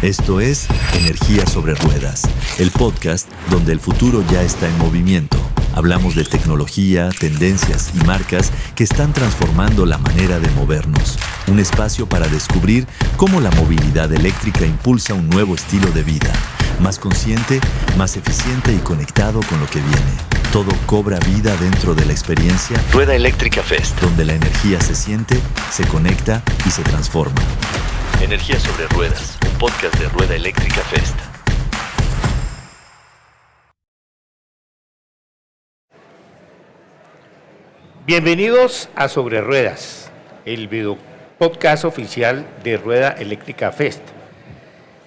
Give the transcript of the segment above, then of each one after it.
Esto es Energía sobre Ruedas, el podcast donde el futuro ya está en movimiento. Hablamos de tecnología, tendencias y marcas que están transformando la manera de movernos. Un espacio para descubrir cómo la movilidad eléctrica impulsa un nuevo estilo de vida, más consciente, más eficiente y conectado con lo que viene. Todo cobra vida dentro de la experiencia Rueda Eléctrica Fest, donde la energía se siente, se conecta y se transforma. Energía sobre Ruedas, un podcast de Rueda Eléctrica Fest. Bienvenidos a Sobre Ruedas, el video podcast oficial de Rueda Eléctrica Fest.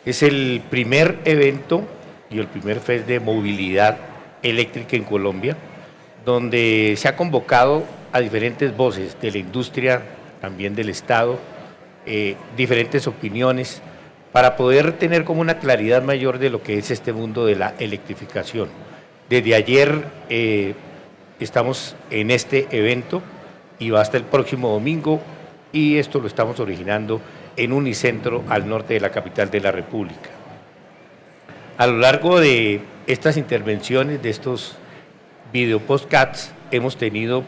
Es el primer evento y el primer fest de movilidad eléctrica en Colombia, donde se ha convocado a diferentes voces de la industria, también del Estado, diferentes opiniones, para poder tener como una claridad mayor de lo que es este mundo de la electrificación. Desde ayer estamos en este evento y va hasta el próximo domingo, y esto lo estamos originando en Unicentro, al norte de la capital de la República. A lo largo de estas intervenciones, de estos video podcasts, hemos tenido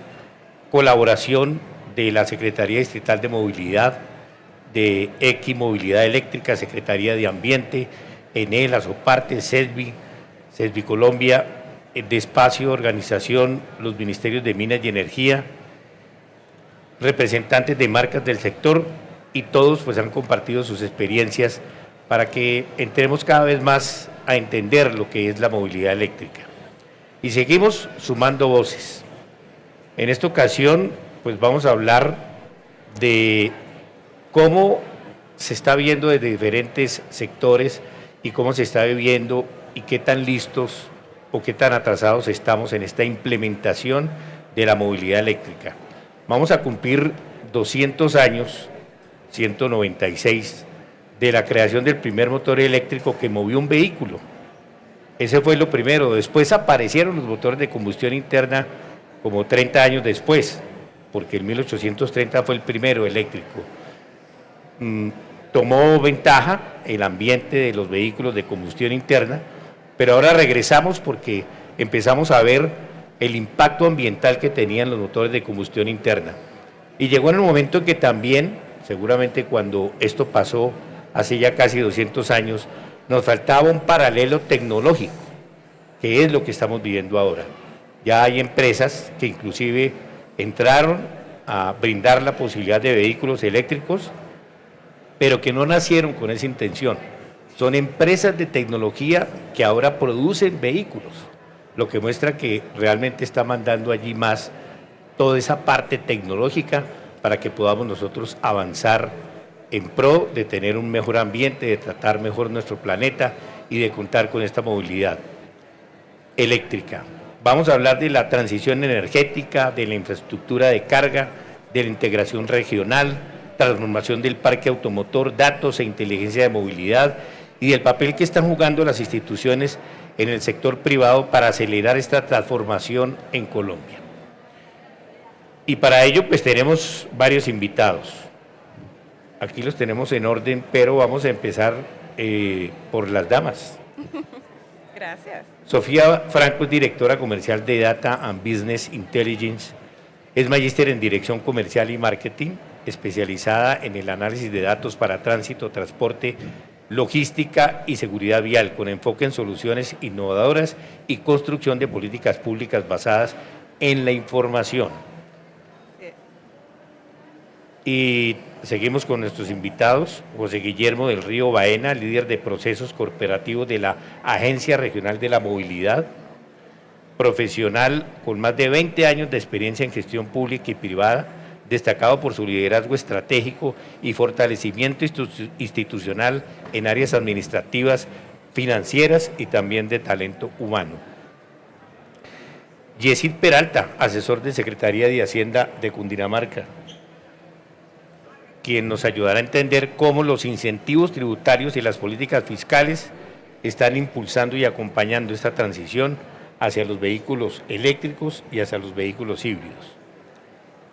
colaboración de la Secretaría Distrital de Movilidad, de Equimovilidad Eléctrica, Secretaría de Ambiente, ENEL, Asoparte, SESBI Colombia, de Espacio, Organización, los Ministerios de Minas y Energía, representantes de marcas del sector, y todos pues han compartido sus experiencias para que entremos cada vez más a entender lo que es la movilidad eléctrica. Y seguimos sumando voces. En esta ocasión pues vamos a hablar de cómo se está viendo desde diferentes sectores y cómo se está viviendo y qué tan listos o qué tan atrasados estamos en esta implementación de la movilidad eléctrica. Vamos a cumplir 200 años, 196, de la creación del primer motor eléctrico que movió un vehículo. Ese fue lo primero. Después aparecieron los motores de combustión interna como 30 años después, porque en 1830 fue el primero eléctrico. Tomó ventaja el ambiente de los vehículos de combustión interna, pero ahora regresamos porque empezamos a ver el impacto ambiental que tenían los motores de combustión interna. Y llegó en el momento en que también, seguramente cuando esto pasó hace ya casi 200 años, nos faltaba un paralelo tecnológico, que es lo que estamos viviendo ahora. Ya hay empresas que inclusive entraron a brindar la posibilidad de vehículos eléctricos, pero que no nacieron con esa intención. Son empresas de tecnología que ahora producen vehículos, lo que muestra que realmente está mandando allí más toda esa parte tecnológica para que podamos nosotros avanzar en pro de tener un mejor ambiente, de tratar mejor nuestro planeta y de contar con esta movilidad eléctrica. Vamos a hablar de la transición energética, de la infraestructura de carga, de la integración regional, transformación del parque automotor, datos e inteligencia de movilidad, y del papel que están jugando las instituciones en el sector privado para acelerar esta transformación en Colombia. Y para ello pues tenemos varios invitados. Aquí los tenemos en orden, pero vamos a empezar por las damas. Gracias. Sofía Franco es directora comercial de Data and Business Intelligence, es magíster en Dirección Comercial y Marketing, especializada en el análisis de datos para tránsito, transporte, logística y seguridad vial, con enfoque en soluciones innovadoras y construcción de políticas públicas basadas en la información. Y seguimos con nuestros invitados. José Guillermo del Río Baena, líder de procesos corporativos de la Agencia Regional de la Movilidad, profesional con más de 20 años de experiencia en gestión pública y privada, destacado por su liderazgo estratégico y fortalecimiento institucional en áreas administrativas, financieras y también de talento humano. Yesid Peralta, asesor de Secretaría de Hacienda de Cundinamarca, quien nos ayudará a entender cómo los incentivos tributarios y las políticas fiscales están impulsando y acompañando esta transición hacia los vehículos eléctricos y hacia los vehículos híbridos.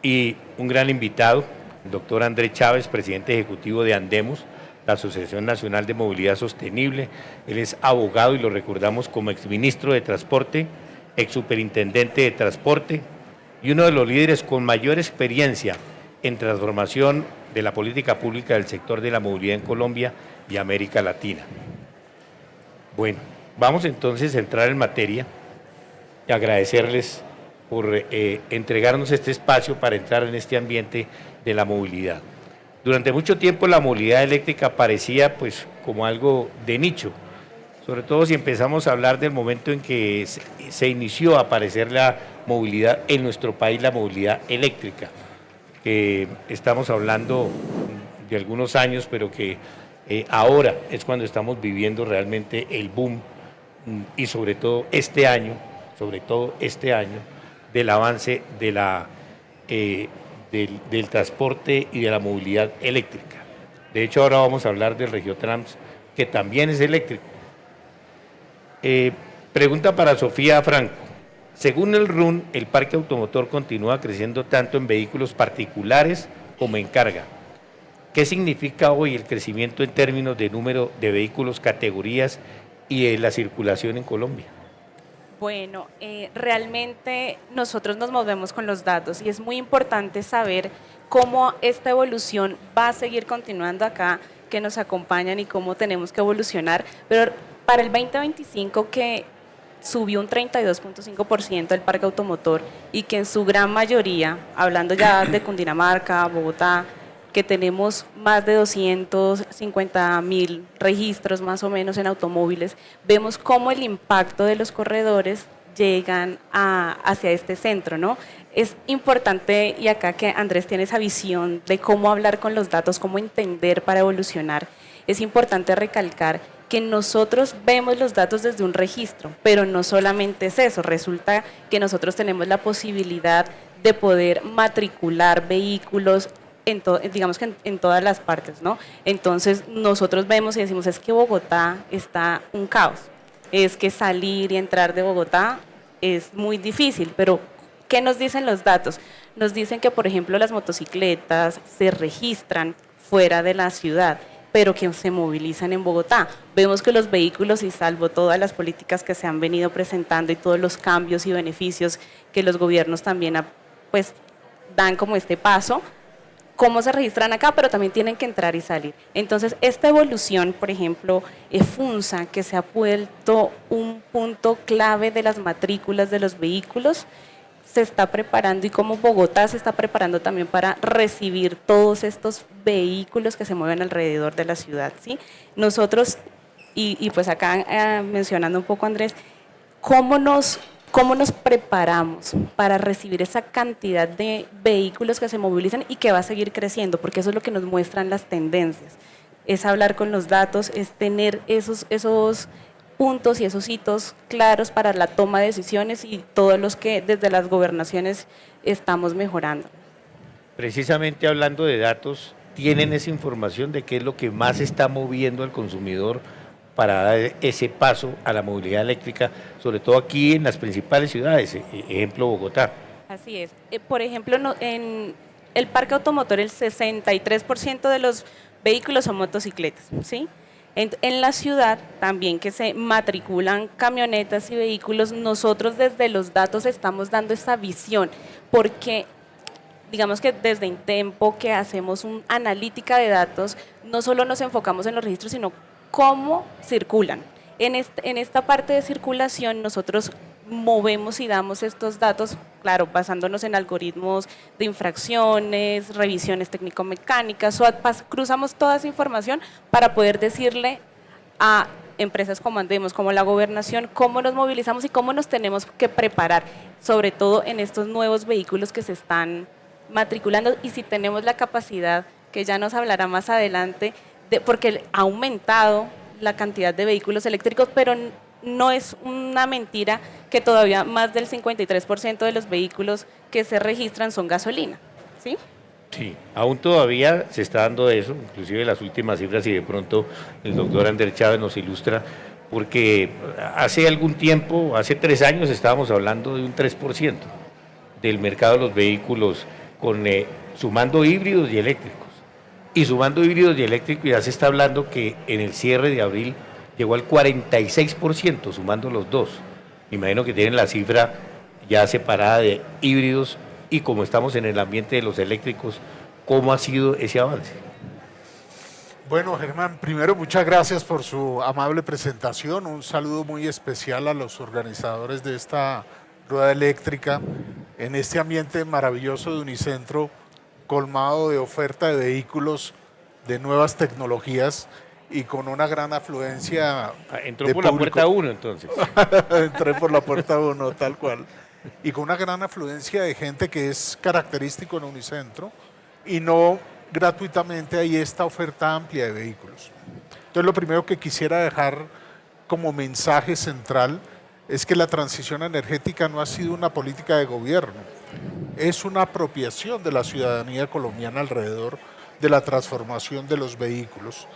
Y un gran invitado, el doctor Andrés Chávez, presidente ejecutivo de Andemos, la Asociación Nacional de Movilidad Sostenible. Él es abogado y lo recordamos como exministro de Transporte, exsuperintendente de Transporte y uno de los líderes con mayor experiencia en transformación de la política pública del sector de la movilidad en Colombia y América Latina. Bueno, vamos entonces a entrar en materia y agradecerles por entregarnos este espacio para entrar en este ambiente de la movilidad. Durante mucho tiempo la movilidad eléctrica parecía pues como algo de nicho, sobre todo si empezamos a hablar del momento en que se inició a aparecer la movilidad en nuestro país, la movilidad eléctrica, que estamos hablando de algunos años, pero que ahora es cuando estamos viviendo realmente el boom y sobre todo este año, del avance de del transporte y de la movilidad eléctrica. De hecho, ahora vamos a hablar del Regiotrans, que también es eléctrico. Pregunta para Sofía Franco. Según el RUN, el parque automotor continúa creciendo tanto en vehículos particulares como en carga. ¿Qué significa hoy el crecimiento en términos de número de vehículos, categorías y de la circulación en Colombia? Bueno, realmente nosotros nos movemos con los datos y es muy importante saber cómo esta evolución va a seguir continuando acá, que nos acompañan y cómo tenemos que evolucionar. Pero para el 2025 que subió un 32.5% el parque automotor y que en su gran mayoría, hablando ya de Cundinamarca, Bogotá, que tenemos más de 250.000 registros más o menos en automóviles, vemos cómo el impacto de los corredores llegan hacia este centro, ¿no? Es importante, y acá que Andrés tiene esa visión de cómo hablar con los datos, cómo entender para evolucionar, es importante recalcar que nosotros vemos los datos desde un registro, pero no solamente es eso, resulta que nosotros tenemos la posibilidad de poder matricular vehículos digamos que en todas las partes, ¿no? Entonces nosotros vemos y decimos, es que Bogotá está un caos, es que salir y entrar de Bogotá es muy difícil, pero ¿qué nos dicen los datos? Nos dicen que, por ejemplo, las motocicletas se registran fuera de la ciudad, pero que se movilizan en Bogotá. Vemos que los vehículos, y salvo todas las políticas que se han venido presentando y todos los cambios y beneficios que los gobiernos también pues, dan como este paso, cómo se registran acá, pero también tienen que entrar y salir. Entonces, esta evolución, por ejemplo, FUNSA, que se ha vuelto un punto clave de las matrículas de los vehículos, se está preparando y como Bogotá se está preparando también para recibir todos estos vehículos que se mueven alrededor de la ciudad, ¿sí? Nosotros, y pues acá mencionando un poco Andrés, ¿cómo nos preparamos para recibir esa cantidad de vehículos que se movilizan y que va a seguir creciendo? Porque eso es lo que nos muestran las tendencias. Es hablar con los datos, es tener esos puntos y esos hitos claros para la toma de decisiones y todos los que desde las gobernaciones estamos mejorando. Precisamente hablando de datos, ¿tienen esa información de qué es lo que más está moviendo al consumidor para dar ese paso a la movilidad eléctrica, sobre todo aquí en las principales ciudades, ejemplo Bogotá? Así es. Por ejemplo, en el parque automotor el 63% de los vehículos son motocicletas, ¿sí? En la ciudad también que se matriculan camionetas y vehículos, nosotros desde los datos estamos dando esta visión, porque digamos que desde Intempo que hacemos una analítica de datos, no solo nos enfocamos en los registros, sino cómo circulan. En esta parte de circulación nosotros movemos y damos estos datos, claro, basándonos en algoritmos de infracciones, revisiones técnico-mecánicas, cruzamos toda esa información para poder decirle a empresas como Andemos, como la gobernación, cómo nos movilizamos y cómo nos tenemos que preparar, sobre todo en estos nuevos vehículos que se están matriculando y si tenemos la capacidad, que ya nos hablará más adelante, porque ha aumentado la cantidad de vehículos eléctricos, pero no es una mentira que todavía más del 53% de los vehículos que se registran son gasolina, ¿sí? Sí, aún todavía se está dando eso, inclusive las últimas cifras, y de pronto el doctor Ander Chávez nos ilustra, porque hace algún tiempo, hace 3 años, estábamos hablando de un 3% del mercado de los vehículos, sumando híbridos y eléctricos. Y sumando híbridos y eléctricos, ya se está hablando que en el cierre de abril llegó al 46%, sumando los dos. Me imagino que tienen la cifra ya separada de híbridos y como estamos en el ambiente de los eléctricos, ¿cómo ha sido ese avance? Bueno, Germán, primero muchas gracias por su amable presentación. Un saludo muy especial a los organizadores de esta rueda eléctrica en este ambiente maravilloso de Unicentro, colmado de oferta de vehículos de nuevas tecnologías y con una gran afluencia. Entró de por público. la puerta 1 entonces. Entré por la puerta 1, tal cual. Y con una gran afluencia de gente que es característico en Unicentro y no gratuitamente hay esta oferta amplia de vehículos. Entonces lo primero que quisiera dejar como mensaje central es que la transición energética no ha sido una política de gobierno, es una apropiación de la ciudadanía colombiana alrededor de la transformación de los vehículos.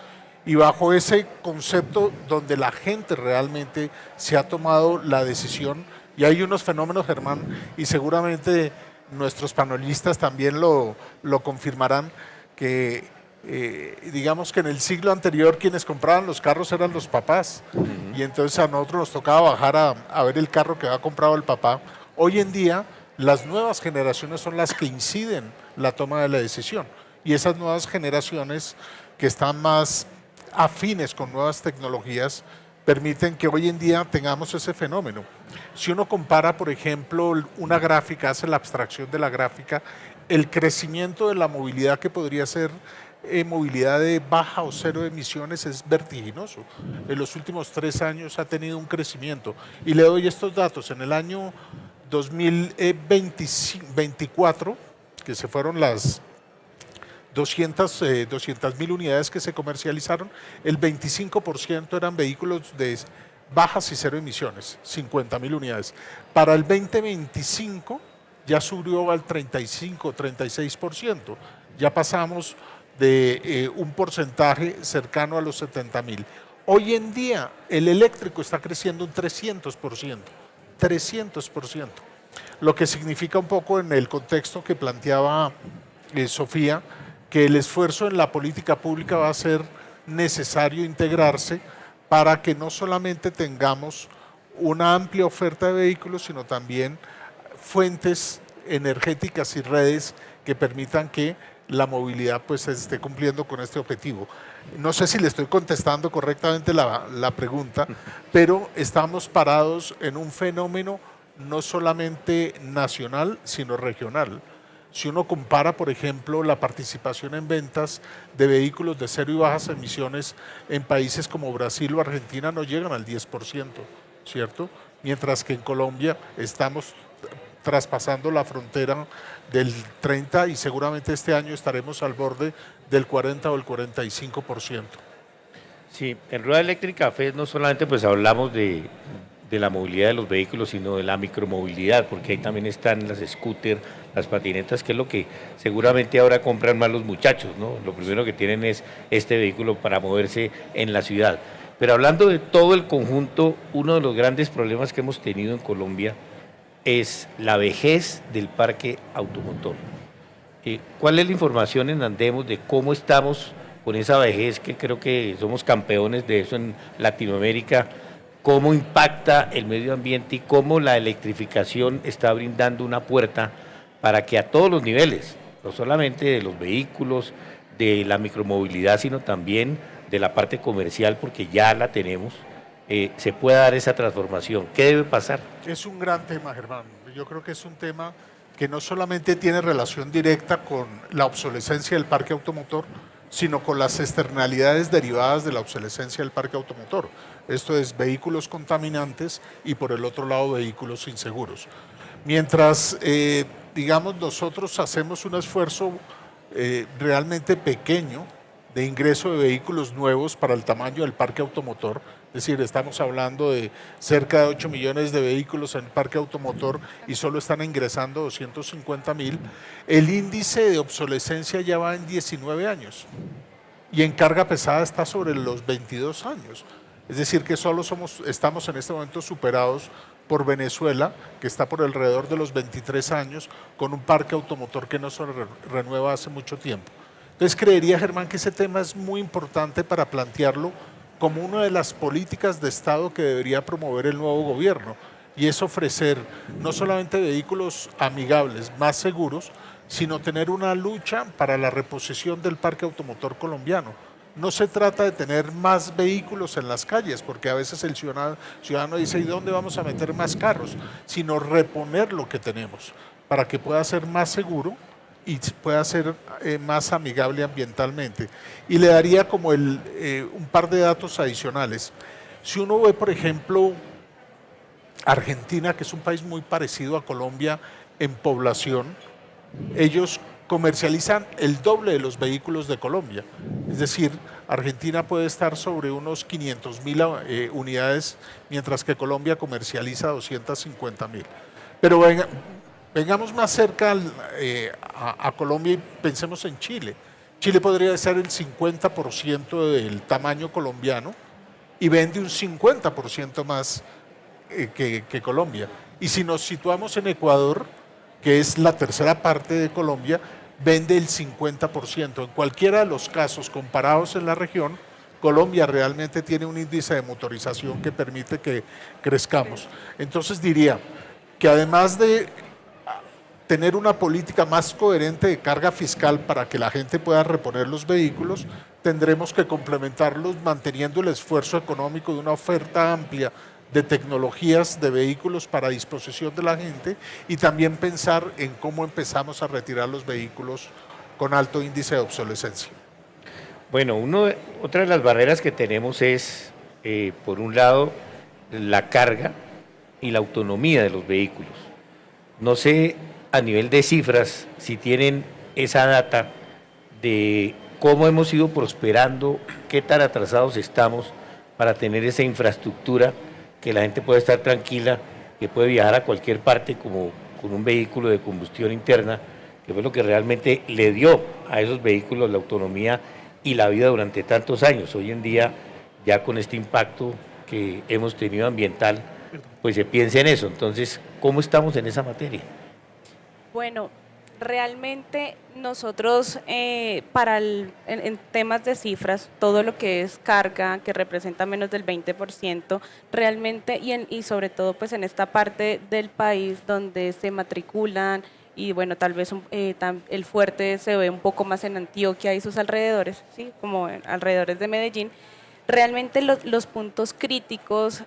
Y bajo ese concepto donde la gente realmente se ha tomado la decisión, y hay unos fenómenos, Germán, y seguramente nuestros panelistas también lo confirmarán, que digamos que en el siglo anterior quienes compraban los carros eran los papás, y entonces a nosotros nos tocaba bajar a ver el carro que había comprado el papá. Hoy en día las nuevas generaciones son las que inciden la toma de la decisión, y esas nuevas generaciones que están más afines con nuevas tecnologías permiten que hoy en día tengamos ese fenómeno. Si uno compara, por ejemplo, una gráfica, hace la abstracción de la gráfica, el crecimiento de la movilidad que podría ser movilidad de baja o cero emisiones es vertiginoso. En los últimos 3 años ha tenido un crecimiento. Y le doy estos datos. En el año 2024, que se fueron las 200.000 unidades que se comercializaron, el 25% eran vehículos de bajas y cero emisiones, 50.000 unidades. Para el 2025 ya subió al 35-36%, ya pasamos de un porcentaje cercano a los 70.000. Hoy en día el eléctrico está creciendo un 300%, 300%, lo que significa un poco en el contexto que planteaba Sofía, que el esfuerzo en la política pública va a ser necesario integrarse para que no solamente tengamos una amplia oferta de vehículos, sino también fuentes energéticas y redes que permitan que la movilidad pues esté cumpliendo con este objetivo. No sé si le estoy contestando correctamente la pregunta, pero estamos parados en un fenómeno no solamente nacional, sino regional. Si uno compara, por ejemplo, la participación en ventas de vehículos de cero y bajas emisiones en países como Brasil o Argentina no llegan al 10%, ¿cierto? Mientras que en Colombia estamos traspasando la frontera del 30% y seguramente este año estaremos al borde del 40 o el 45%. Sí, en Rueda Eléctrica FES no solamente pues hablamos de la movilidad de los vehículos, sino de la micromovilidad, porque ahí también están las scooters, las patinetas, que es lo que seguramente ahora compran más los muchachos, ¿no? Lo primero que tienen es este vehículo para moverse en la ciudad. Pero hablando de todo el conjunto, uno de los grandes problemas que hemos tenido en Colombia es la vejez del parque automotor. ¿Cuál es la información en Andemos de cómo estamos con esa vejez, que creo que somos campeones de eso en Latinoamérica? ¿Cómo impacta el medio ambiente y cómo la electrificación está brindando una puerta para que a todos los niveles, no solamente de los vehículos, de la micromovilidad, sino también de la parte comercial, porque ya la tenemos, se pueda dar esa transformación? ¿Qué debe pasar? Es un gran tema, Germán. Yo creo que es un tema que no solamente tiene relación directa con la obsolescencia del parque automotor, sino con las externalidades derivadas de la obsolescencia del parque automotor. Esto es vehículos contaminantes y por el otro lado vehículos inseguros. Mientras, digamos, nosotros hacemos un esfuerzo realmente pequeño de ingreso de vehículos nuevos para el tamaño del parque automotor, es decir, estamos hablando de cerca de 8 millones de vehículos en el parque automotor y solo están ingresando 250.000, el índice de obsolescencia ya va en 19 años y en carga pesada está sobre los 22 años. Es decir, que solo estamos en este momento superados por Venezuela, que está por alrededor de los 23 años, con un parque automotor que no se renueva hace mucho tiempo. Entonces creería, Germán, que ese tema es muy importante para plantearlo como una de las políticas de Estado que debería promover el nuevo gobierno, y es ofrecer no solamente vehículos amigables, más seguros, sino tener una lucha para la reposición del parque automotor colombiano. No se trata de tener más vehículos en las calles, porque a veces el ciudadano dice, ¿y dónde vamos a meter más carros? Sino reponer lo que tenemos para que pueda ser más seguro y pueda ser más amigable ambientalmente. Y le daría como un par de datos adicionales. Si uno ve, por ejemplo, Argentina, que es un país muy parecido a Colombia en población, ellos comercializan el doble de los vehículos de Colombia. Es decir, Argentina puede estar sobre unos 500.000 unidades, mientras que Colombia comercializa 250.000. Pero vengamos más cerca a Colombia y pensemos en Chile. Chile podría ser el 50% del tamaño colombiano y vende un 50% más que Colombia. Y si nos situamos en Ecuador, que es la tercera parte de Colombia, vende el 50%. En cualquiera de los casos comparados en la región, Colombia realmente tiene un índice de motorización que permite que crezcamos. Entonces diría que además de tener una política más coherente de carga fiscal para que la gente pueda reponer los vehículos, tendremos que complementarlos manteniendo el esfuerzo económico de una oferta amplia de tecnologías de vehículos para disposición de la gente, y también pensar en cómo empezamos a retirar los vehículos con alto índice de obsolescencia. Bueno, otra de las barreras que tenemos es, por un lado, la carga y la autonomía de los vehículos. No sé a nivel de cifras si tienen esa data de cómo hemos ido prosperando, qué tan atrasados estamos para tener esa infraestructura, que la gente puede estar tranquila, que puede viajar a cualquier parte como con un vehículo de combustión interna, que fue lo que realmente le dio a esos vehículos la autonomía y la vida durante tantos años. Hoy en día, ya con este impacto que hemos tenido ambiental, pues se piensa en eso. Entonces, ¿cómo estamos en esa materia? Bueno, realmente nosotros en temas de cifras, todo lo que es carga, que representa menos del 20%, realmente, y sobre todo pues en esta parte del país donde se matriculan, y bueno, tal vez el fuerte se ve un poco más en Antioquia y sus alrededores, ¿sí? Como alrededores de Medellín. Realmente los puntos críticos,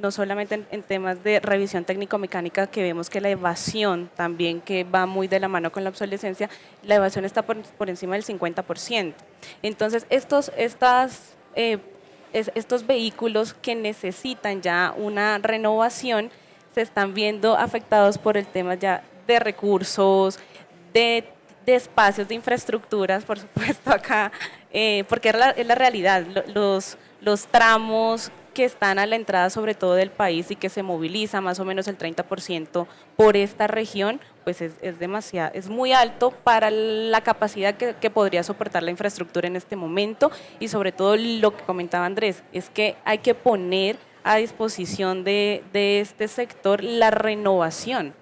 no solamente en temas de revisión técnico-mecánica, que vemos que la evasión también, que va muy de la mano con la obsolescencia, la evasión está por encima del 50%. Entonces, estos vehículos que necesitan ya una renovación se están viendo afectados por el tema ya de recursos, de espacios, de infraestructuras, por supuesto acá, porque es la realidad, los tramos que están a la entrada sobre todo del país y que se moviliza más o menos el 30% por esta región, pues es demasiado, es muy alto para la capacidad que podría soportar la infraestructura en este momento, y sobre todo lo que comentaba Andrés, es que hay que poner a disposición de este sector la renovación,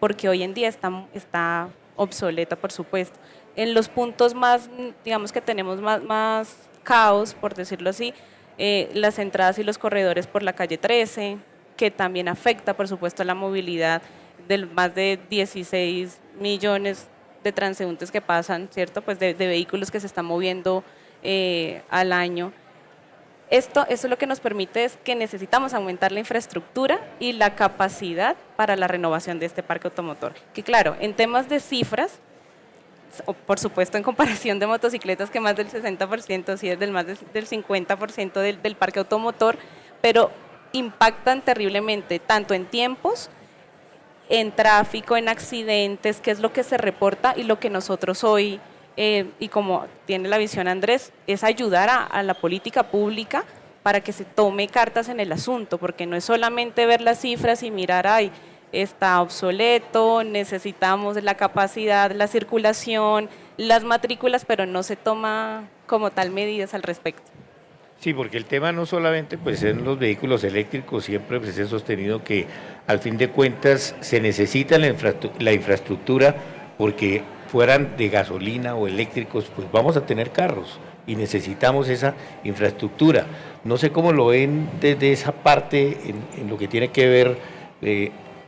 porque hoy en día está obsoleta, por supuesto. En los puntos más, digamos que tenemos más caos, por decirlo así, las entradas y los corredores por la calle 13, que también afecta, por supuesto, la movilidad de más de 16 millones de transeúntes que pasan, ¿cierto? Pues de vehículos que se están moviendo al año. Esto lo que nos permite es que necesitamos aumentar la infraestructura y la capacidad para la renovación de este parque automotor. Que claro, en temas de cifras, por supuesto en comparación de motocicletas, que más del 60%, sí es del más del 50% del parque automotor, pero impactan terriblemente tanto en tiempos, en tráfico, en accidentes, que es lo que se reporta, y lo que nosotros hoy, y como tiene la visión Andrés, es ayudar a la política pública para que se tome cartas en el asunto, porque no es solamente ver las cifras y mirar, ay, está obsoleto, necesitamos la capacidad, la circulación, las matrículas, pero no se toma como tal medidas al respecto. Sí, porque el tema no solamente pues en los vehículos eléctricos, siempre pues, he sostenido que al fin de cuentas se necesita la infraestructura, porque fueran de gasolina o eléctricos, pues vamos a tener carros y necesitamos esa infraestructura. No sé cómo lo ven desde esa parte en lo que tiene que ver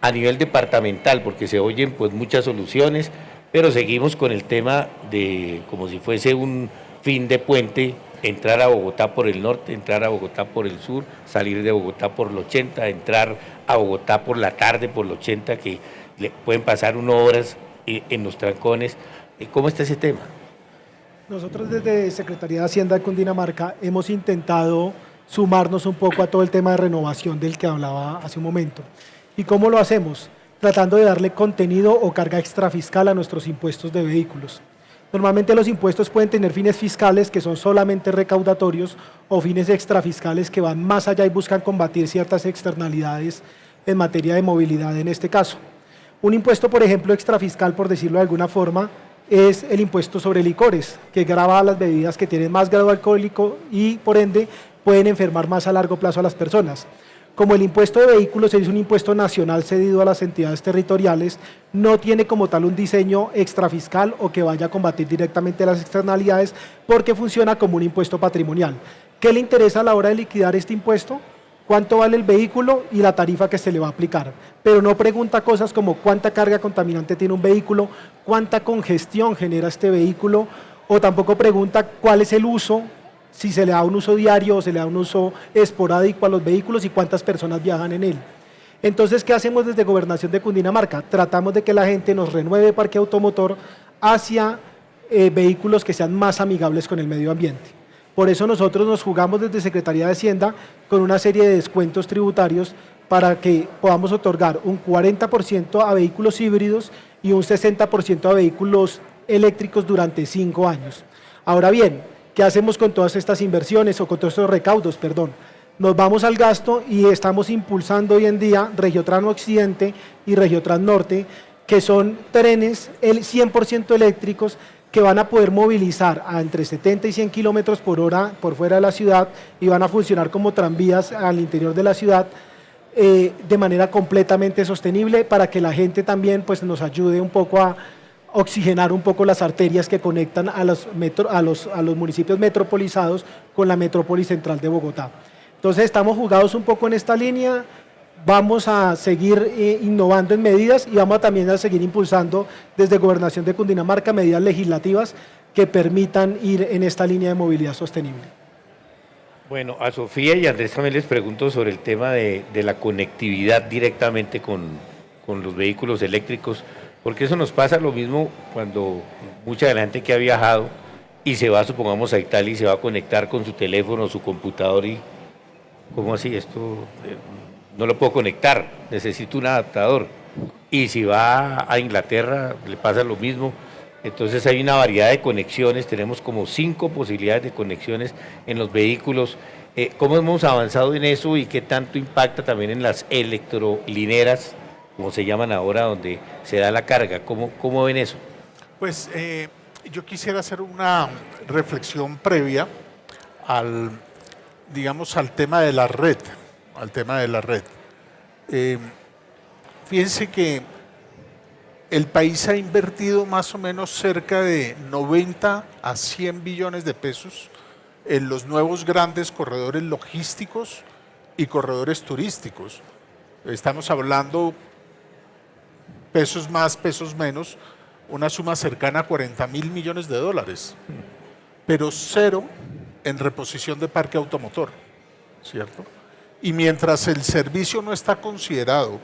a nivel departamental, porque se oyen pues muchas soluciones, pero seguimos con el tema de como si fuese un fin de puente, entrar a Bogotá por el norte, entrar a Bogotá por el sur, salir de Bogotá por el 80, entrar a Bogotá por la tarde por el 80, que le pueden pasar 1 horas en los trancones. ¿Cómo está ese tema? Nosotros desde Secretaría de Hacienda de Cundinamarca hemos intentado sumarnos un poco a todo el tema de renovación del que hablaba hace un momento. ¿Y cómo lo hacemos? Tratando de darle contenido o carga extrafiscal a nuestros impuestos de vehículos. Normalmente los impuestos pueden tener fines fiscales que son solamente recaudatorios o fines extrafiscales que van más allá y buscan combatir ciertas externalidades en materia de movilidad en este caso. Un impuesto, por ejemplo, extrafiscal, por decirlo de alguna forma, es el impuesto sobre licores, que grava a las bebidas que tienen más grado alcohólico y, por ende, pueden enfermar más a largo plazo a las personas. Como el impuesto de vehículos es un impuesto nacional cedido a las entidades territoriales, no tiene como tal un diseño extrafiscal o que vaya a combatir directamente las externalidades porque funciona como un impuesto patrimonial. ¿Qué le interesa a la hora de liquidar este impuesto? Cuánto vale el vehículo y la tarifa que se le va a aplicar, pero no pregunta cosas como cuánta carga contaminante tiene un vehículo, cuánta congestión genera este vehículo, o tampoco pregunta cuál es el uso, si se le da un uso diario o se le da un uso esporádico a los vehículos y cuántas personas viajan en él. Entonces, ¿qué hacemos desde Gobernación de Cundinamarca? Tratamos de que la gente nos renueve el parque automotor hacia vehículos que sean más amigables con el medio ambiente. Por eso nosotros nos jugamos desde Secretaría de Hacienda con una serie de descuentos tributarios para que podamos otorgar un 40% a vehículos híbridos y un 60% a vehículos eléctricos durante 5 años. Ahora bien, ¿qué hacemos con todas estas inversiones o con todos estos recaudos? Nos vamos al gasto y estamos impulsando hoy en día Regiotrans Occidente y Regiotrans Norte, que son trenes 100% eléctricos que van a poder movilizar a entre 70 y 100 kilómetros por hora por fuera de la ciudad y van a funcionar como tranvías al interior de la ciudad de manera completamente sostenible para que la gente también pues, nos ayude un poco a oxigenar un poco las arterias que conectan a los municipios metropolizados con la metrópoli central de Bogotá. Entonces estamos jugados un poco en esta línea, vamos a seguir innovando en medidas y vamos también a seguir impulsando desde Gobernación de Cundinamarca medidas legislativas que permitan ir en esta línea de movilidad sostenible. Bueno, a Sofía y a Andrés también les pregunto sobre el tema de la conectividad directamente con los vehículos eléctricos, porque eso nos pasa lo mismo cuando mucha de la gente que ha viajado y se va, supongamos, a Italia y se va a conectar con su teléfono, su computador y, ¿cómo así? Esto no lo puedo conectar, necesito un adaptador. Y si va a Inglaterra le pasa lo mismo. Entonces hay una variedad de conexiones, tenemos como 5 posibilidades de conexiones en los vehículos. ¿Cómo hemos avanzado en eso y qué tanto impacta también en las electrolineras, como se llaman ahora, donde se da la carga? ¿Cómo ven eso? Pues yo quisiera hacer una reflexión previa al tema de la red. Fíjense que el país ha invertido más o menos cerca de 90 a 100 billones de pesos en los nuevos grandes corredores logísticos y corredores turísticos. Estamos hablando, pesos más, pesos menos, una suma cercana a 40.000 millones de dólares, pero cero en reposición de parque automotor, ¿cierto? Y mientras el servicio no está considerado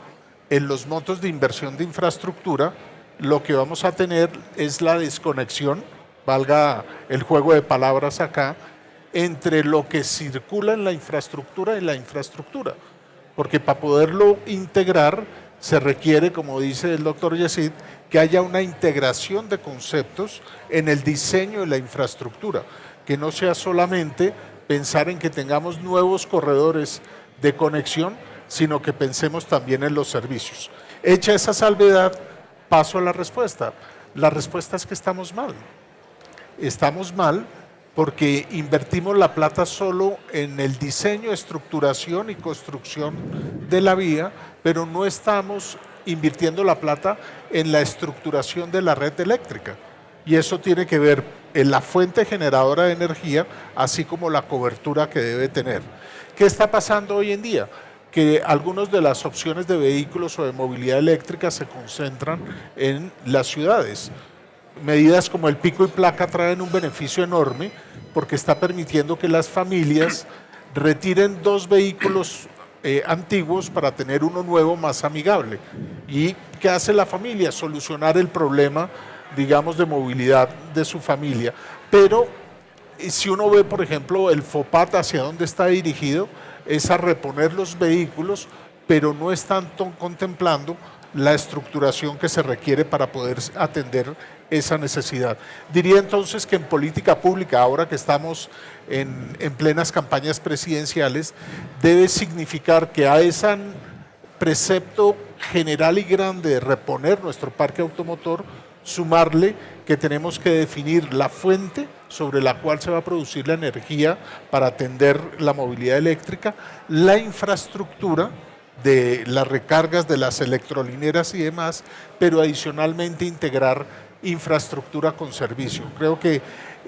en los montos de inversión de infraestructura, lo que vamos a tener es la desconexión, valga el juego de palabras acá, entre lo que circula en la infraestructura y la infraestructura. Porque para poderlo integrar se requiere, como dice el doctor Yesid, que haya una integración de conceptos en el diseño de la infraestructura, que no sea solamente pensar en que tengamos nuevos corredores de conexión, sino que pensemos también en los servicios. Hecha esa salvedad, paso a la respuesta. La respuesta es que estamos mal. Estamos mal porque invertimos la plata solo en el diseño, estructuración y construcción de la vía, pero no estamos invirtiendo la plata en la estructuración de la red eléctrica. Y eso tiene que ver en la fuente generadora de energía, así como la cobertura que debe tener. ¿Qué está pasando hoy en día? Que algunas de las opciones de vehículos o de movilidad eléctrica se concentran en las ciudades. Medidas como el pico y placa traen un beneficio enorme porque está permitiendo que las familias retiren 2 vehículos antiguos para tener uno nuevo más amigable. ¿Y qué hace la familia? Solucionar el problema, digamos, de movilidad de su familia. Pero si uno ve, por ejemplo, el FOPAT hacia dónde está dirigido, es a reponer los vehículos, pero no están contemplando la estructuración que se requiere para poder atender esa necesidad. Diría entonces que en política pública, ahora que estamos en plenas campañas presidenciales, debe significar que a ese precepto general y grande de reponer nuestro parque automotor, sumarle que tenemos que definir la fuente sobre la cual se va a producir la energía para atender la movilidad eléctrica, la infraestructura de las recargas de las electrolineras y demás, pero adicionalmente integrar infraestructura con servicio. Creo que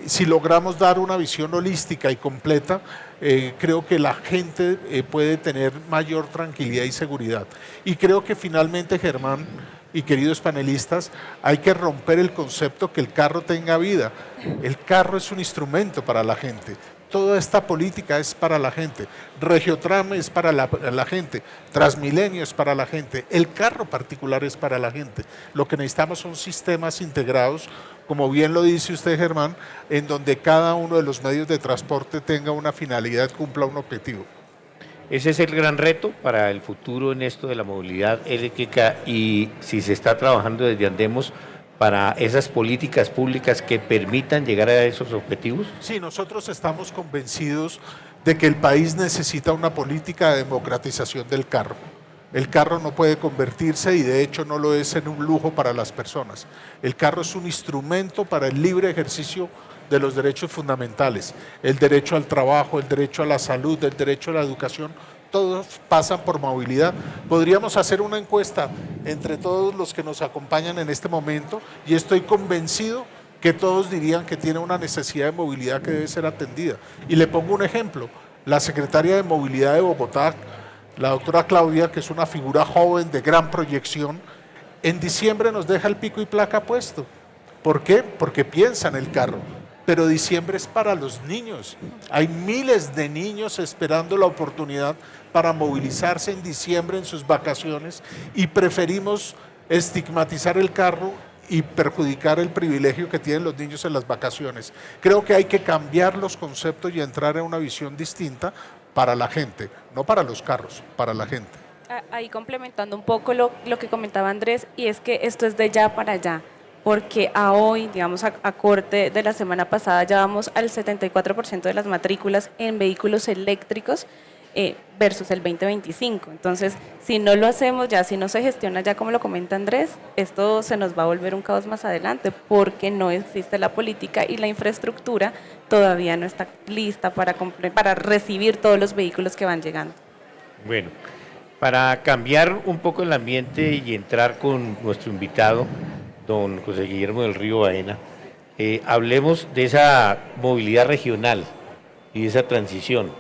si logramos dar una visión holística y completa, creo que la gente puede tener mayor tranquilidad y seguridad. Y creo que finalmente, Germán y queridos panelistas, hay que romper el concepto que el carro tenga vida. El carro es un instrumento para la gente. Toda esta política es para la gente. Regiotram es para la gente. Transmilenio es para la gente. El carro particular es para la gente. Lo que necesitamos son sistemas integrados, como bien lo dice usted, Germán, en donde cada uno de los medios de transporte tenga una finalidad, cumpla un objetivo. Ese es el gran reto para el futuro en esto de la movilidad eléctrica, y si se está trabajando desde Andemos para esas políticas públicas que permitan llegar a esos objetivos. Sí, nosotros estamos convencidos de que el país necesita una política de democratización del carro. El carro no puede convertirse, y de hecho no lo es, en un lujo para las personas. El carro es un instrumento para el libre ejercicio de los derechos fundamentales, el derecho al trabajo, el derecho a la salud, el derecho a la educación, todos pasan por movilidad. Podríamos hacer una encuesta entre todos los que nos acompañan en este momento y estoy convencido que todos dirían que tiene una necesidad de movilidad que debe ser atendida. Y le pongo un ejemplo, la secretaria de Movilidad de Bogotá, la doctora Claudia, que es una figura joven de gran proyección, en diciembre nos deja el pico y placa puesto. ¿Por qué? Porque piensa en el carro. Pero diciembre es para los niños. Hay miles de niños esperando la oportunidad para movilizarse en diciembre en sus vacaciones y preferimos estigmatizar el carro y perjudicar el privilegio que tienen los niños en las vacaciones. Creo que hay que cambiar los conceptos y entrar en una visión distinta para la gente, no para los carros, para la gente. Ahí complementando un poco lo que comentaba Andrés, y es que esto es de ya para allá. Porque a hoy, digamos a corte de la semana pasada, ya vamos al 74% de las matrículas en vehículos eléctricos versus el 2025. Entonces, si no lo hacemos ya, si no se gestiona ya como lo comenta Andrés, esto se nos va a volver un caos más adelante porque no existe la política y la infraestructura todavía no está lista para recibir todos los vehículos que van llegando. Bueno, para cambiar un poco el ambiente y entrar con nuestro invitado, don José Guillermo del Río Baena, hablemos de esa movilidad regional y de esa transición.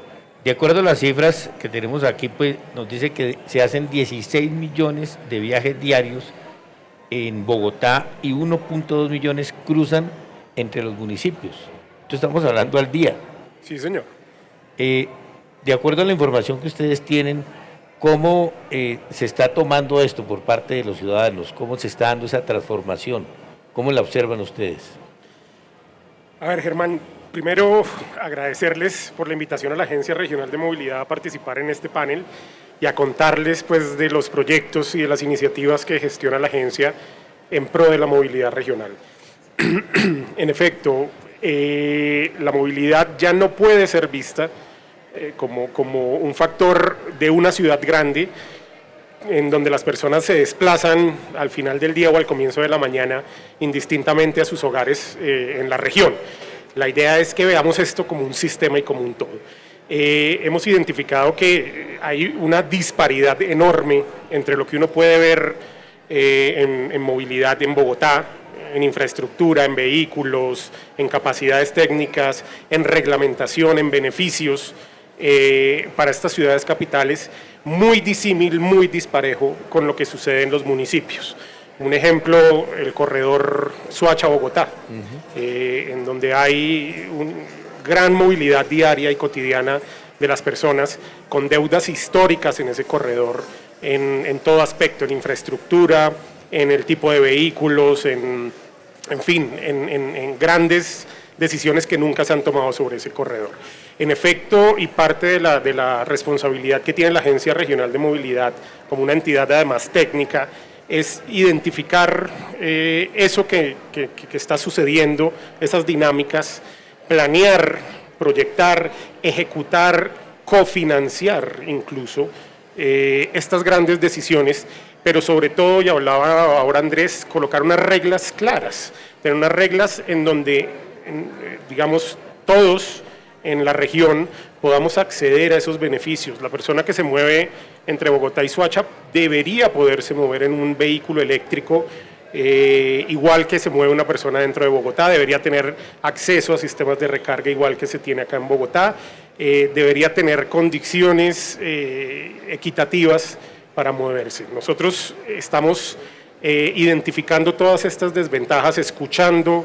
De acuerdo a las cifras que tenemos aquí, pues nos dice que se hacen 16 millones de viajes diarios en Bogotá y 1.2 millones cruzan entre los municipios. Entonces estamos hablando al día. Sí, señor. De acuerdo a la información que ustedes tienen, ¿cómo se está tomando esto por parte de los ciudadanos? ¿Cómo se está dando esa transformación? ¿Cómo la observan ustedes? A ver, Germán, primero agradecerles por la invitación a la Agencia Regional de Movilidad a participar en este panel y a contarles pues, de los proyectos y de las iniciativas que gestiona la agencia en pro de la movilidad regional. En efecto, la movilidad ya no puede ser vista como un factor de una ciudad grande en donde las personas se desplazan al final del día o al comienzo de la mañana indistintamente a sus hogares en la región. La idea es que veamos esto como un sistema y como un todo. Hemos identificado que hay una disparidad enorme entre lo que uno puede ver en movilidad en Bogotá, en infraestructura, en vehículos, en capacidades técnicas, en reglamentación, en beneficios para estas ciudades capitales, muy disímil, muy disparejo con lo que sucede en los municipios. Un ejemplo, el corredor Soacha-Bogotá, en donde hay una gran movilidad diaria y cotidiana de las personas, con deudas históricas en ese corredor, en todo aspecto, en infraestructura, en el tipo de vehículos, en fin, en grandes decisiones que nunca se han tomado sobre ese corredor. En efecto, y parte de la responsabilidad que tiene la Agencia Regional de Movilidad como una entidad además técnica, es identificar eso que está sucediendo, esas dinámicas, planear, proyectar, ejecutar, cofinanciar incluso estas grandes decisiones, pero sobre todo, y hablaba ahora Andrés, colocar unas reglas claras, tener unas reglas en donde, digamos, todos en la región podamos acceder a esos beneficios. La persona que se mueve entre Bogotá y Soacha debería poderse mover en un vehículo eléctrico igual que se mueve una persona dentro de Bogotá, debería tener acceso a sistemas de recarga igual que se tiene acá en Bogotá, debería tener condiciones equitativas para moverse. Nosotros estamos identificando todas estas desventajas, escuchando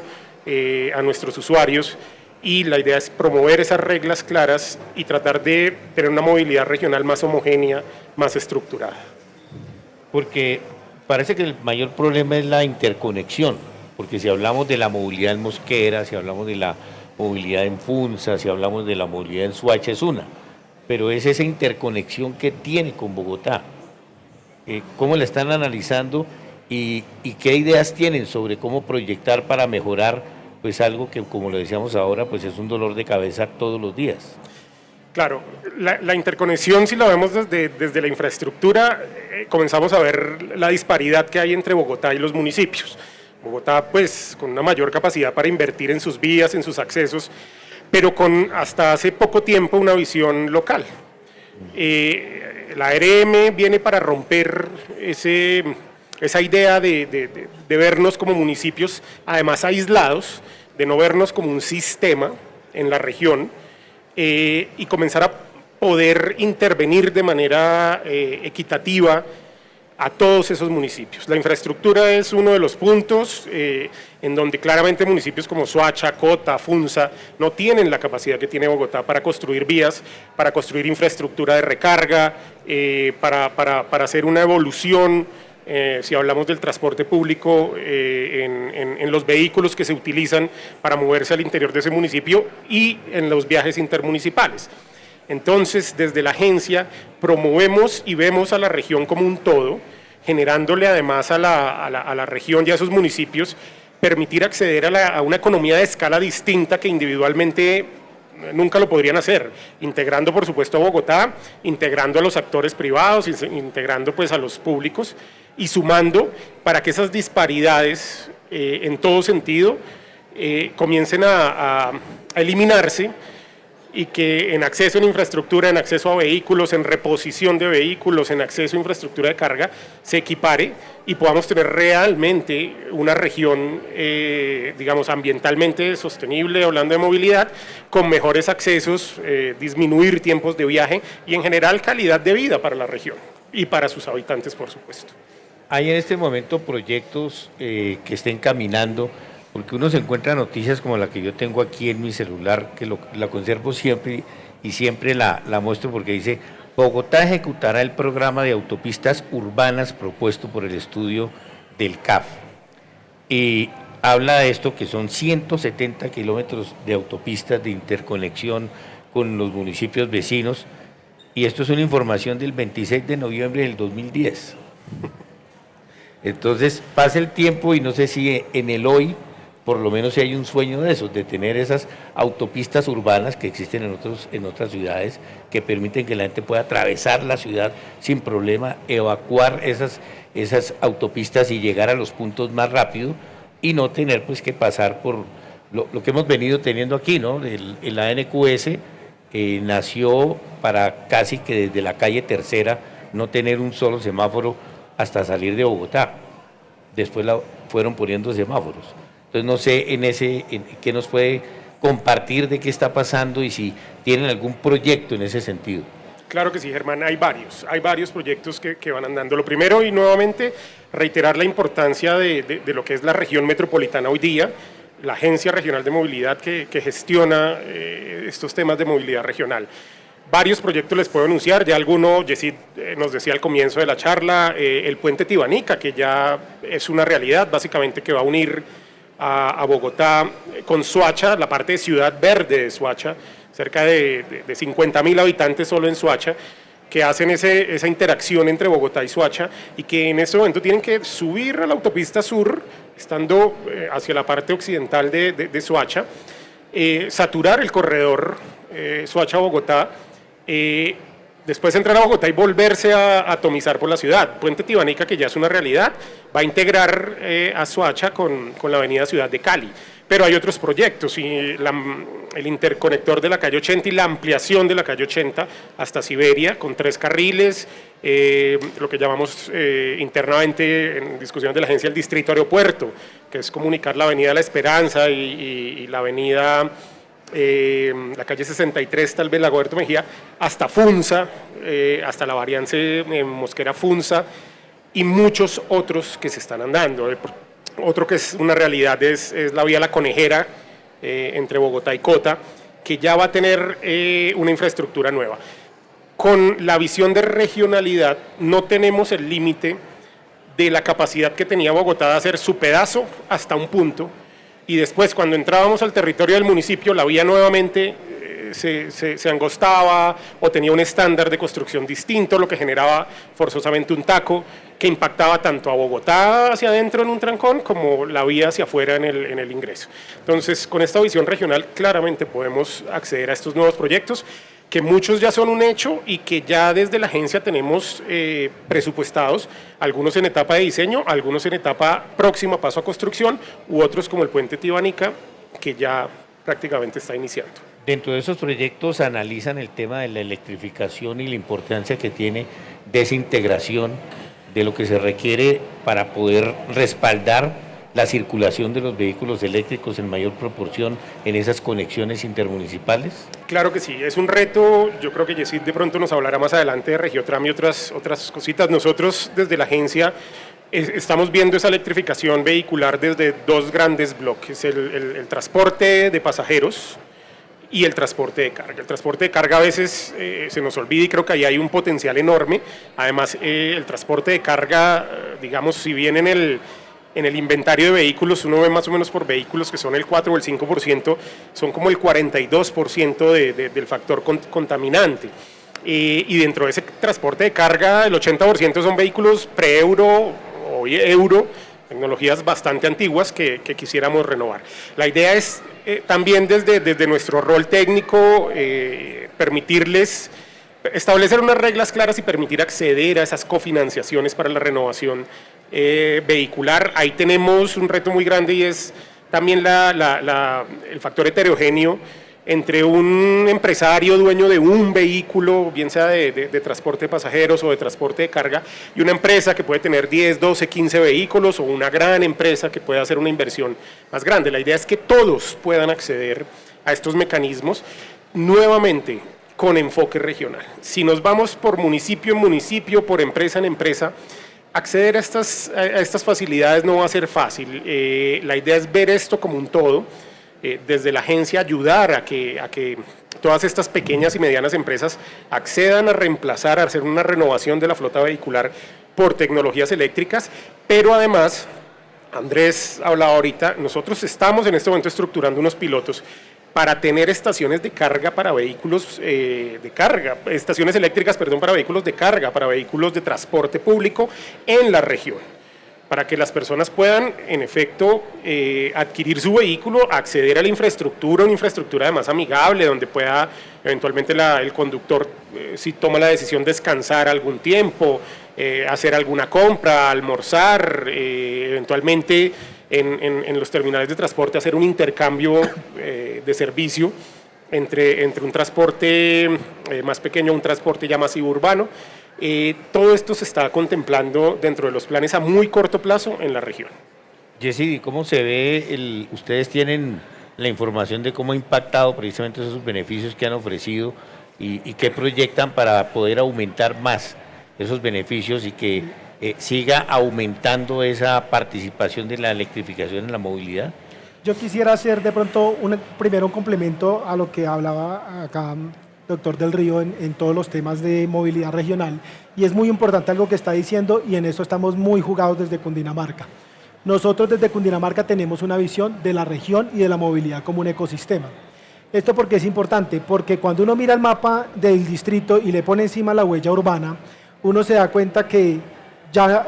a nuestros usuarios, y la idea es promover esas reglas claras y tratar de tener una movilidad regional más homogénea, más estructurada. Porque parece que el mayor problema es la interconexión, porque si hablamos de la movilidad en Mosquera, si hablamos de la movilidad en Funza, si hablamos de la movilidad en Soacha, es una, pero es esa interconexión que tiene con Bogotá. ¿Cómo la están analizando y qué ideas tienen sobre cómo proyectar para mejorar pues algo que, como lo decíamos ahora, pues es un dolor de cabeza todos los días? Claro, la interconexión, si la vemos desde la infraestructura, comenzamos a ver la disparidad que hay entre Bogotá y los municipios. Bogotá, pues, con una mayor capacidad para invertir en sus vías, en sus accesos, pero con hasta hace poco tiempo una visión local. La ARM viene para romper esa idea de vernos como municipios, además aislados, de no vernos como un sistema en la región, y comenzar a poder intervenir de manera equitativa a todos esos municipios. La infraestructura es uno de los puntos en donde claramente municipios como Soacha, Cota, Funza no tienen la capacidad que tiene Bogotá para construir vías, para construir infraestructura de recarga, para hacer una evolución. Si hablamos del transporte público, en los vehículos que se utilizan para moverse al interior de ese municipio y en los viajes intermunicipales. Entonces, desde la agencia promovemos y vemos a la región como un todo, generándole además a la región y a esos municipios permitir acceder a una economía de escala distinta que individualmente nunca lo podrían hacer, integrando por supuesto a Bogotá, integrando a los actores privados, integrando pues a los públicos y sumando para que esas disparidades en todo sentido comiencen a eliminarse, y que en acceso a infraestructura, en acceso a vehículos, en reposición de vehículos, en acceso a infraestructura de carga, se equipare y podamos tener realmente una región, digamos, ambientalmente sostenible, hablando de movilidad, con mejores accesos, disminuir tiempos de viaje y en general calidad de vida para la región y para sus habitantes, por supuesto. ¿Hay en este momento proyectos que estén caminando? Porque uno se encuentra noticias como la que yo tengo aquí en mi celular, que la conservo siempre y siempre la muestro, porque dice: Bogotá ejecutará el programa de autopistas urbanas propuesto por el estudio del CAF. Y habla de esto, que son 170 kilómetros de autopistas de interconexión con los municipios vecinos, y esto es una información del 26 de noviembre del 2010. Entonces pasa el tiempo y no sé si en el hoy por lo menos si hay un sueño de eso, de tener esas autopistas urbanas que existen en otras ciudades, que permiten que la gente pueda atravesar la ciudad sin problema, evacuar esas autopistas y llegar a los puntos más rápido, y no tener pues que pasar por lo que hemos venido teniendo aquí, ¿no? El ANQS nació para casi que desde la calle Tercera no tener un solo semáforo hasta salir de Bogotá. Después fueron poniendo semáforos. Entonces no sé en qué nos puede compartir de qué está pasando y si tienen algún proyecto en ese sentido. Claro que sí, Germán, hay varios proyectos que van andando. Lo primero, y nuevamente, reiterar la importancia de lo que es la región metropolitana hoy día, la Agencia Regional de Movilidad que gestiona estos temas de movilidad regional. Varios proyectos les puedo anunciar, ya alguno, Yesid nos decía al comienzo de la charla, el puente Tibanica, que ya es una realidad, básicamente que va a unir a Bogotá con Soacha, la parte de Ciudad Verde de Soacha, cerca de 50.000 habitantes solo en Soacha, que hacen esa interacción entre Bogotá y Soacha y que en ese momento tienen que subir a la autopista sur, estando hacia la parte occidental de Soacha, saturar el corredor Soacha-Bogotá, después entrar a Bogotá y volverse a atomizar por la ciudad. Puente Tibanica, que ya es una realidad, va a integrar a Soacha con la avenida Ciudad de Cali. Pero hay otros proyectos, y el interconector de la calle 80 y la ampliación de la calle 80 hasta Siberia, con 3 carriles, lo que llamamos internamente en discusiones de la agencia el distrito aeropuerto, que es comunicar la avenida La Esperanza y la avenida, la calle 63, tal vez la Goberto Mejía, hasta Funza, hasta la variante Mosquera-Funza, y muchos otros que se están andando. Otro que es una realidad es la vía La Conejera, entre Bogotá y Cota, que ya va a tener una infraestructura nueva. Con la visión de regionalidad no tenemos el límite de la capacidad que tenía Bogotá de hacer su pedazo hasta un punto, y después cuando entrábamos al territorio del municipio la vía nuevamente se angostaba o tenía un estándar de construcción distinto, lo que generaba forzosamente un taco que impactaba tanto a Bogotá hacia adentro en un trancón como la vía hacia afuera en el ingreso. Entonces, con esta visión regional claramente podemos acceder a estos nuevos proyectos, que muchos ya son un hecho y que ya desde la agencia tenemos presupuestados, algunos en etapa de diseño, algunos en etapa próxima, paso a construcción, u otros como el puente Tibanica, que ya prácticamente está iniciando. Dentro de esos proyectos analizan el tema de la electrificación y la importancia que tiene de esa integración de lo que se requiere para poder respaldar la circulación de los vehículos eléctricos en mayor proporción en esas conexiones intermunicipales. Claro que sí, es un reto. Yo creo que Yesid de pronto nos hablará más adelante de Regiotram y otras cositas. Nosotros desde la agencia estamos viendo esa electrificación vehicular desde 2 grandes bloques, el transporte de pasajeros y el transporte de carga. El transporte de carga a veces se nos olvida y creo que ahí hay un potencial enorme. Además, el transporte de carga, digamos, si bien en el inventario de vehículos uno ve más o menos por vehículos que son el 4 o el 5%, son como el 42% del factor contaminante. Y dentro de ese transporte de carga, el 80% son vehículos pre-euro o euro, tecnologías bastante antiguas que quisiéramos renovar. La idea es también desde nuestro rol técnico permitirles establecer unas reglas claras y permitir acceder a esas cofinanciaciones para la renovación vehicular. Ahí tenemos un reto muy grande y es también el factor heterogéneo entre un empresario dueño de un vehículo, bien sea de transporte de pasajeros o de transporte de carga, y una empresa que puede tener 10, 12, 15 vehículos, o una gran empresa que puede hacer una inversión más grande. La idea es que todos puedan acceder a estos mecanismos, nuevamente con enfoque regional. Si nos vamos por municipio en municipio, por empresa en empresa, acceder a estas facilidades no va a ser fácil. La idea es ver esto como un todo, desde la agencia ayudar a que todas estas pequeñas y medianas empresas accedan a reemplazar, a hacer una renovación de la flota vehicular por tecnologías eléctricas, pero además, Andrés hablaba ahorita, nosotros estamos en este momento estructurando unos pilotos para tener estaciones de carga para vehículos estaciones eléctricas, para vehículos de carga, para vehículos de transporte público en la región, para que las personas puedan, en efecto, adquirir su vehículo, acceder a la infraestructura, una infraestructura además amigable, donde pueda eventualmente el conductor, si toma la decisión, descansar algún tiempo, hacer alguna compra, almorzar, eventualmente en los terminales de transporte hacer un intercambio de servicio entre un transporte más pequeño, un transporte ya masivo urbano. Todo esto se está contemplando dentro de los planes a muy corto plazo en la región. Jessy, ¿cómo se ve ustedes tienen la información de cómo ha impactado precisamente esos beneficios que han ofrecido y qué proyectan para poder aumentar más esos beneficios y que siga aumentando esa participación de la electrificación en la movilidad? Yo quisiera hacer de pronto primero un complemento a lo que hablaba acá doctor Del Río en todos los temas de movilidad regional, y es muy importante algo que está diciendo, y en eso estamos muy jugados desde Cundinamarca. Nosotros desde Cundinamarca tenemos una visión de la región y de la movilidad como un ecosistema. Esto porque es importante, porque cuando uno mira el mapa del distrito y le pone encima la huella urbana, uno se da cuenta que ya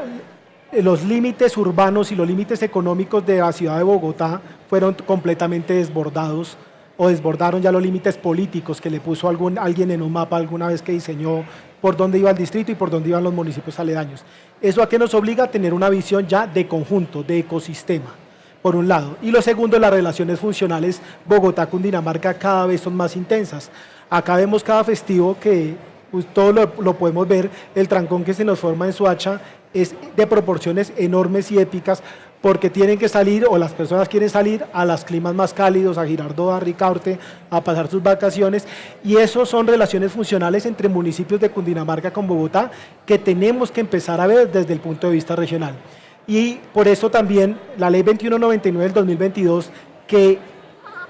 los límites urbanos y los límites económicos de la ciudad de Bogotá fueron completamente desbordados, o desbordaron ya los límites políticos que le puso alguien en un mapa alguna vez que diseñó por dónde iba el distrito y por dónde iban los municipios aledaños. ¿Eso a qué nos obliga? A tener una visión ya de conjunto, de ecosistema, por un lado. Y lo segundo, las relaciones funcionales Bogotá-Cundinamarca cada vez son más intensas. Acá vemos cada festivo que pues, todo lo podemos ver, el trancón que se nos forma en Soacha es de proporciones enormes y épicas, porque tienen que salir, o las personas quieren salir a los climas más cálidos, a Girardot, a Ricaurte, a pasar sus vacaciones, y eso son relaciones funcionales entre municipios de Cundinamarca con Bogotá que tenemos que empezar a ver desde el punto de vista regional. Y por eso también la Ley 2199 del 2022, que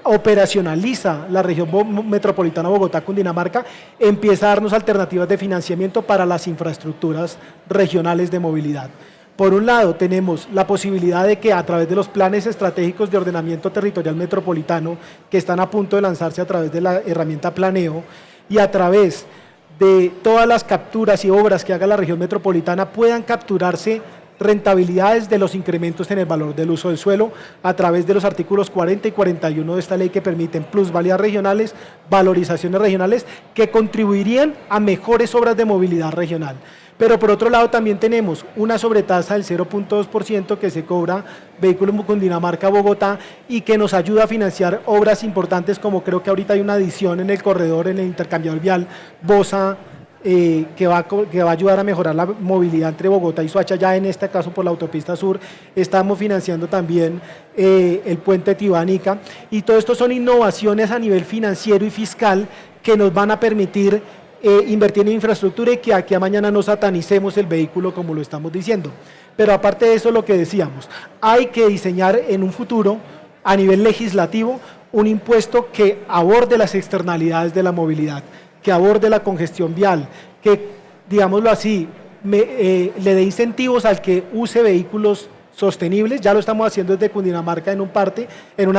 operacionaliza la región metropolitana Bogotá-Cundinamarca, empieza a darnos alternativas de financiamiento para las infraestructuras regionales de movilidad. Por un lado, tenemos la posibilidad de que a través de los planes estratégicos de ordenamiento territorial metropolitano que están a punto de lanzarse a través de la herramienta Planeo y a través de todas las capturas y obras que haga la región metropolitana puedan capturarse rentabilidades de los incrementos en el valor del uso del suelo a través de los artículos 40 y 41 de esta ley, que permiten plusvalías regionales, valorizaciones regionales que contribuirían a mejores obras de movilidad regional. Pero por otro lado también tenemos una sobretasa del 0.2% que se cobra Vehículos Cundinamarca-Bogotá y que nos ayuda a financiar obras importantes, como creo que ahorita hay una adición en el corredor, en el intercambiador vial Bosa, que va a ayudar a mejorar la movilidad entre Bogotá y Soacha, ya en este caso por la autopista sur. Estamos financiando también el puente Tibanica, y todo esto son innovaciones a nivel financiero y fiscal que nos van a permitir invertir en infraestructura y que aquí a mañana no satanicemos el vehículo como lo estamos diciendo. Pero aparte de eso, lo que decíamos, hay que diseñar en un futuro a nivel legislativo un impuesto que aborde las externalidades de la movilidad, que aborde la congestión vial, que, digámoslo así, le dé incentivos al que use vehículos sostenibles. Ya lo estamos haciendo desde Cundinamarca en una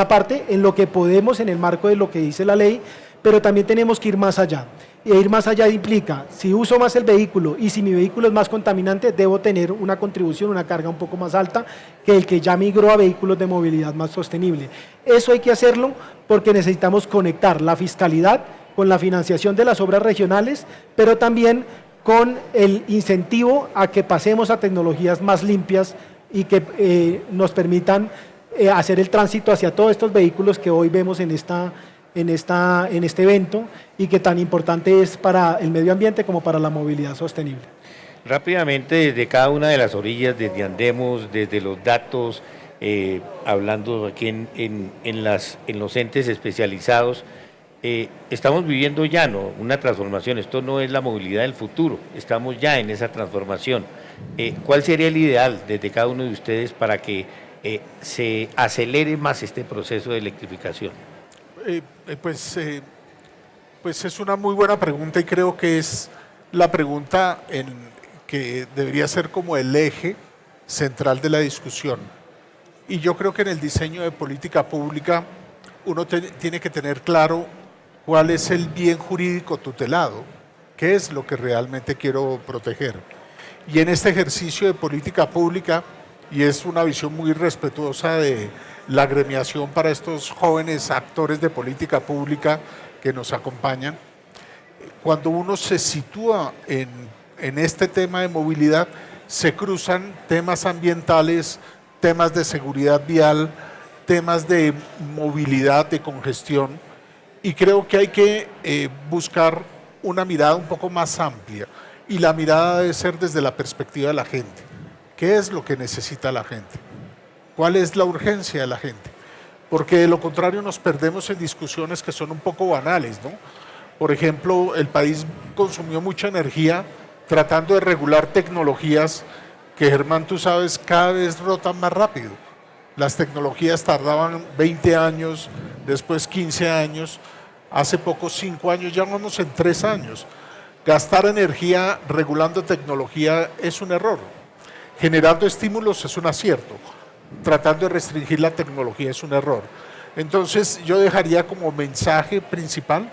parte, en lo que podemos, en el marco de lo que dice la ley, pero también tenemos que ir más allá. Y ir más allá implica, si uso más el vehículo y si mi vehículo es más contaminante, debo tener una contribución, una carga un poco más alta que el que ya migró a vehículos de movilidad más sostenible. Eso hay que hacerlo porque necesitamos conectar la fiscalidad con la financiación de las obras regionales, pero también con el incentivo a que pasemos a tecnologías más limpias y que nos permitan hacer el tránsito hacia todos estos vehículos que hoy vemos en este evento y que tan importante es para el medio ambiente como para la movilidad sostenible. Rápidamente, desde cada una de las orillas, desde Andemos, desde los datos, hablando aquí en los entes especializados, estamos viviendo ya una transformación. Esto no es la movilidad del futuro, estamos ya en esa transformación. ¿Cuál sería el ideal desde cada uno de ustedes para que se acelere más este proceso de electrificación? Pues es una muy buena pregunta, y creo que es la pregunta que debería ser como el eje central de la discusión. Y yo creo que en el diseño de política pública uno tiene que tener claro cuál es el bien jurídico tutelado, qué es lo que realmente quiero proteger. Y en este ejercicio de política pública, y es una visión muy respetuosa de la agremiación para estos jóvenes actores de política pública que nos acompañan, cuando uno se sitúa en este tema de movilidad, se cruzan temas ambientales, temas de seguridad vial, temas de movilidad, de congestión, y creo que hay que buscar una mirada un poco más amplia, y la mirada debe ser desde la perspectiva de la gente. ¿Qué es lo que necesita la gente? ¿Cuál es la urgencia de la gente? Porque de lo contrario nos perdemos en discusiones que son un poco banales, ¿no? Por ejemplo, el país consumió mucha energía tratando de regular tecnologías que, Germán, tú sabes, cada vez rotan más rápido. Las tecnologías tardaban 20 años, después 15 años, hace poco 5 años, ya vamos en 3 años. Gastar energía regulando tecnología es un error. Generando estímulos es un acierto. Tratando de restringir la tecnología es un error. Entonces yo dejaría como mensaje principal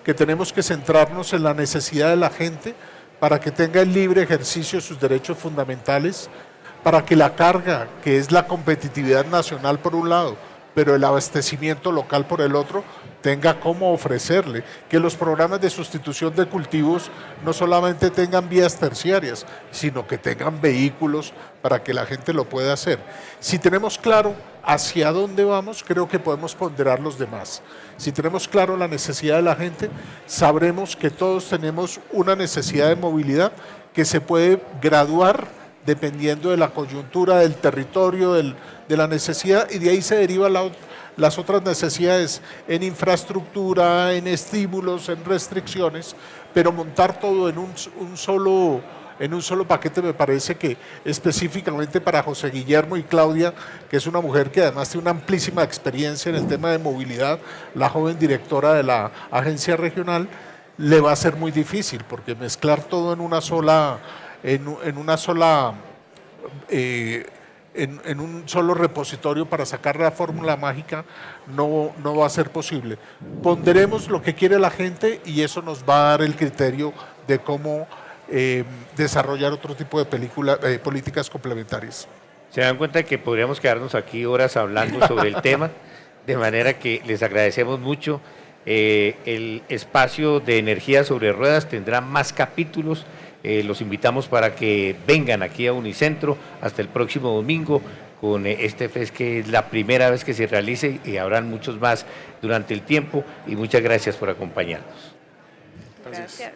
que tenemos que centrarnos en la necesidad de la gente para que tenga el libre ejercicio de sus derechos fundamentales, para que la carga, que es la competitividad nacional por un lado, pero el abastecimiento local por el otro, tenga cómo ofrecerle, que los programas de sustitución de cultivos no solamente tengan vías terciarias, sino que tengan vehículos para que la gente lo pueda hacer. Si tenemos claro hacia dónde vamos, creo que podemos ponderar los demás. Si tenemos claro la necesidad de la gente, sabremos que todos tenemos una necesidad de movilidad que se puede graduar dependiendo de la coyuntura, del territorio, de la necesidad, y de ahí se deriva las otras necesidades en infraestructura, en estímulos, en restricciones, pero montar todo en un solo paquete me parece que específicamente para José Guillermo y Claudia, que es una mujer que además tiene una amplísima experiencia en el tema de movilidad, la joven directora de la agencia regional, le va a ser muy difícil, porque mezclar todo en un solo repositorio para sacar la fórmula mágica no va a ser posible. Ponderemos lo que quiere la gente y eso nos va a dar el criterio de cómo desarrollar otro tipo de políticas complementarias. Se dan cuenta que podríamos quedarnos aquí horas hablando sobre el tema, de manera que les agradecemos mucho. El espacio de energía sobre ruedas tendrá más capítulos. Los invitamos para que vengan aquí a Unicentro hasta el próximo domingo con este FES, que es la primera vez que se realice, y habrán muchos más durante el tiempo, y muchas gracias por acompañarnos. Gracias.